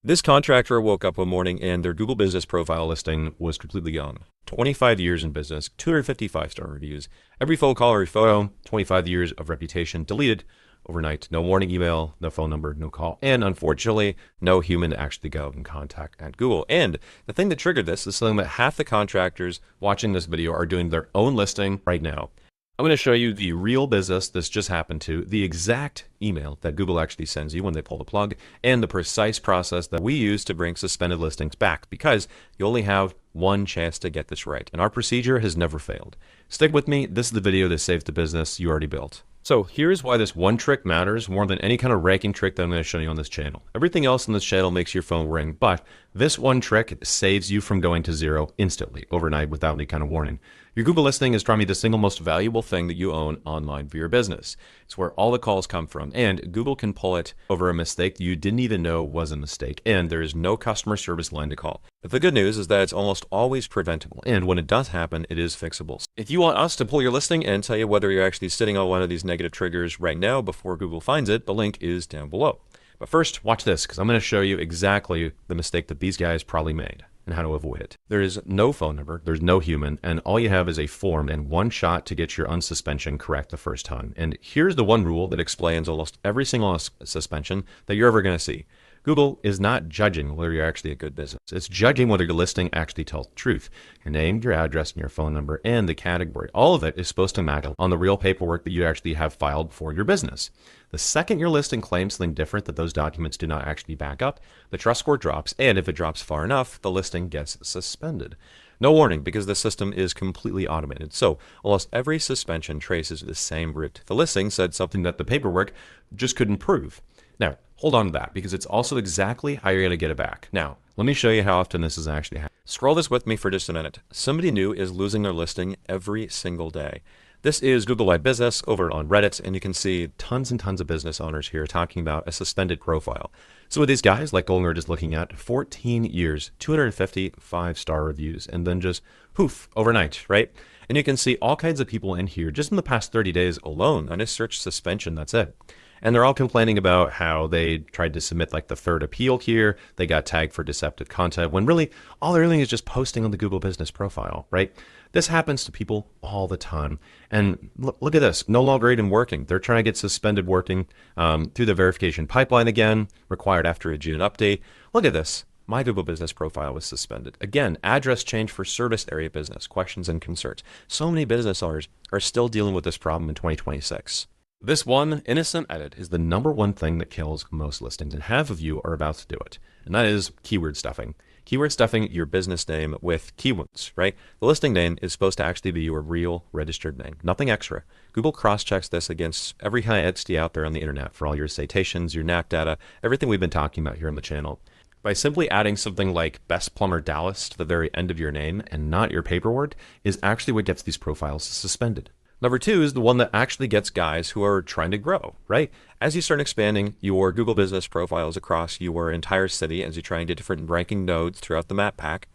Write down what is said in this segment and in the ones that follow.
This contractor woke up one morning and their Google Business Profile listing was completely gone. 25 years in business, 255-star reviews, every phone call, every photo, 25 years of reputation deleted overnight. No warning email, no phone number, no call, and unfortunately, no human to actually go and contact at Google. And the thing that triggered this is something that half the contractors watching this video are doing their own listing right now. I'm going to show you the real business this just happened to, the exact email that Google actually sends you when they pull the plug, and the precise process that we use to bring suspended listings back, because you only have one chance to get this right, and our procedure has never failed. Stick with me. This is the video that saves the business you already built. So here's why this one trick matters more than any kind of ranking trick that I'm going to show you on this channel. Everything else on this channel makes your phone ring, but this one trick saves you from going to zero instantly, overnight, without any kind of warning. Your Google listing is probably the single most valuable thing that you own online for your business. It's where all the calls come from, and Google can pull it over a mistake you didn't even know was a mistake, and there is no customer service line to call. But the good news is that it's almost always preventable, and when it does happen, it is fixable. If you want us to pull your listing and tell you whether you're actually sitting on one of these negative triggers right now before Google finds it, the link is down below. But first, watch this, because I'm going to show you exactly the mistake that these guys probably made and how to avoid it. There is no phone number, there's no human, and all you have is a form and one shot to get your unsuspension correct the first time. And here's the one rule that explains almost every single suspension that you're ever going to see. Google is not judging whether you're actually a good business. It's judging whether your listing actually tells the truth. Your name, your address, and your phone number, and the category. All of it is supposed to match on the real paperwork that you actually have filed for your business. The second your listing claims something different that those documents do not actually back up, the trust score drops, and if it drops far enough, the listing gets suspended. No warning, because the system is completely automated. So almost every suspension traces the same route. The listing said something that the paperwork just couldn't prove. Now, hold on to that, because it's also exactly how you're going to get it back. Now, let me show you how often this is actually happening. Scroll this with me for just a minute. Somebody new is losing their listing every single day. This is Google My Business over on Reddit, and you can see tons and tons of business owners here talking about a suspended profile. So with these guys, like Golden just looking at, 14 years, 255-star reviews, and then just poof, overnight, right? And you can see all kinds of people in here just in the past 30 days alone. I just searched suspension, that's it. And they're all complaining about how they tried to submit like the third appeal here. They got tagged for deceptive content when really all they're doing is just posting on the Google Business Profile, right? This happens to people all the time. And look at this, no longer even working. They're trying to get suspended working through the verification pipeline again, required after a June update. Look at this. My Google Business Profile was suspended. Again, address change for service area business, questions and concerns. So many business owners are still dealing with this problem in 2026. This one innocent edit is the #1 thing that kills most listings, and half of you are about to do it, and that is keyword stuffing. Keyword stuffing your business name with keywords, right? The listing name is supposed to actually be your real registered name, nothing extra. Google cross-checks this against every kind of entity out there on the internet for all your citations, your knack data, everything we've been talking about here on the channel. By simply adding something like Best Plumber Dallas to the very end of your name and not your paperwork is actually what gets these profiles suspended. Number 2 is the one that actually gets guys who are trying to grow, right? As you start expanding your Google Business Profiles across your entire city, as you try and get different ranking nodes throughout the map pack,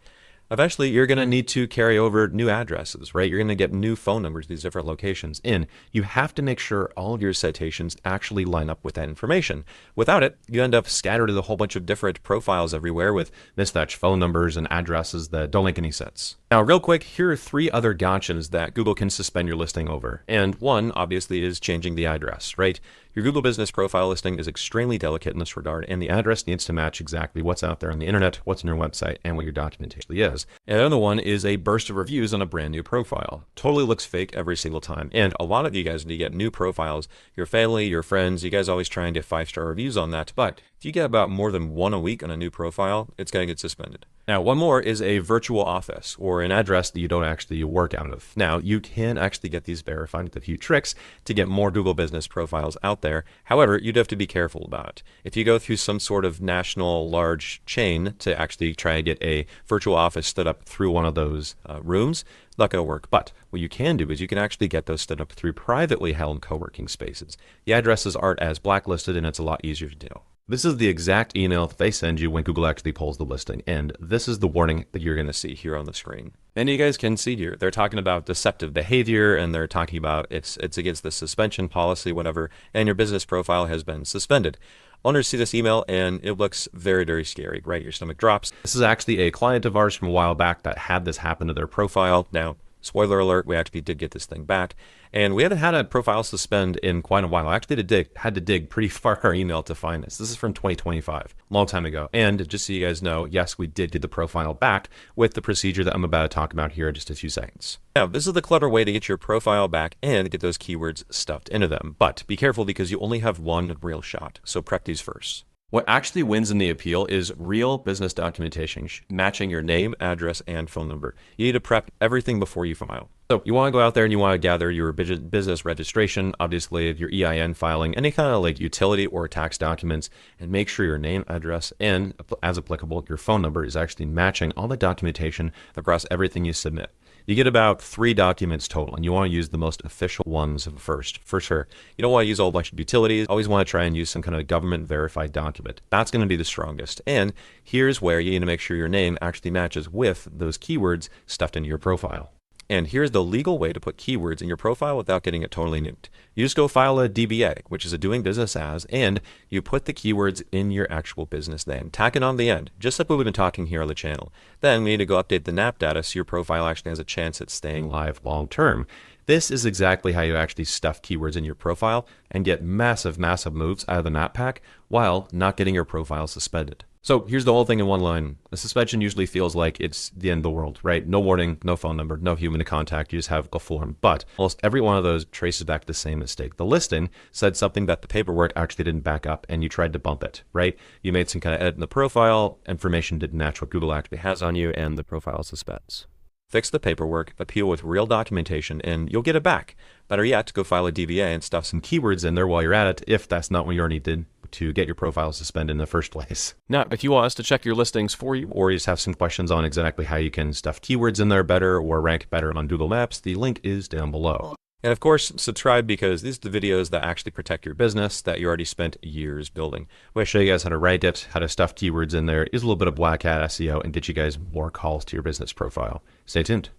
eventually you're going to need to carry over new addresses, right? You're going to get new phone numbers, these different locations in. You have to make sure all of your citations actually line up with that information. Without it, you end up scattered in a whole bunch of different profiles everywhere with mismatched phone numbers and addresses that don't make any sense. Now, real quick, here are 3 other gotchas that Google can suspend your listing over. And one, obviously, is changing the address, right? Your Google Business Profile listing is extremely delicate in this regard, and the address needs to match exactly what's out there on the internet, what's on your website, and what your documentation is. And the other one is a burst of reviews on a brand new profile. Totally looks fake every single time. And a lot of you guys, when you get new profiles, your family, your friends, you guys always try and get 5-star reviews on that. But if you get about more than 1 a week on a new profile, it's going to get suspended. Now, one more is a virtual office or an address that you don't actually work out of. Now, you can actually get these verified with a few tricks to get more Google Business Profiles out there. However, you'd have to be careful about it. If you go through some sort of national large chain to actually try and get a virtual office stood up through one of those rooms, not going to work. But what you can do is you can actually get those stood up through privately held co-working spaces. The addresses aren't as blacklisted, and it's a lot easier to do. This is the exact email that they send you when Google actually pulls the listing, and this is the warning that you're going to see here on the screen. And you guys can see here, they're talking about deceptive behavior, and they're talking about it's against the suspension policy, whatever, and your business profile has been suspended. Owners see this email and it looks very, very scary, right? Your stomach drops. This is actually a client of ours from a while back that had this happen to their profile. Now, spoiler alert, we actually did get this thing back. And we haven't had a profile suspend in quite a while. I actually had to dig pretty far our email to find this. This is from 2025, a long time ago. And just so you guys know, yes, we did get the profile back with the procedure that I'm about to talk about here in just a few seconds. Now, this is the clever way to get your profile back and get those keywords stuffed into them. But be careful because you only have one real shot. So prep these first. What actually wins in the appeal is real business documentation, matching your name, address, and phone number. You need to prep everything before you file. So you want to go out there and you want to gather your business registration, obviously your EIN filing, any kind of like utility or tax documents, and make sure your name, address, and as applicable, your phone number is actually matching all the documentation across everything you submit. You get about 3 documents total, and you want to use the most official ones first, for sure. You don't want to use a whole bunch of utilities. Always want to try and use some kind of government-verified document. That's going to be the strongest. And here's where you need to make sure your name actually matches with those keywords stuffed into your profile. And here's the legal way to put keywords in your profile without getting it totally nuked. You just go file a DBA, which is a doing business as, and you put the keywords in your actual business name. Tack it on the end, just like we've been talking here on the channel. Then we need to go update the NAP data so your profile actually has a chance at staying live long term. This is exactly how you actually stuff keywords in your profile and get massive, massive moves out of the NAP pack while not getting your profile suspended. So here's the whole thing in one line. A suspension usually feels like it's the end of the world, right? No warning, no phone number, no human to contact. You just have a form. But almost every one of those traces back to the same mistake. The listing said something that the paperwork actually didn't back up, and you tried to bump it, right? You made some kind of edit in the profile. Information didn't match what Google actually has on you, and the profile suspends. Fix the paperwork, appeal with real documentation, and you'll get it back. Better yet, go file a DBA and stuff some keywords in there while you're at it, if that's not what you already did to get your profile suspended in the first place. Now, if you want us to check your listings for you, or you just have some questions on exactly how you can stuff keywords in there better or rank better on Google Maps, the link is down below. And of course, subscribe because these are the videos that actually protect your business that you already spent years building. We'll show you guys how to write it, how to stuff keywords in there, is a little bit of black hat SEO, and get you guys more calls to your business profile. Stay tuned.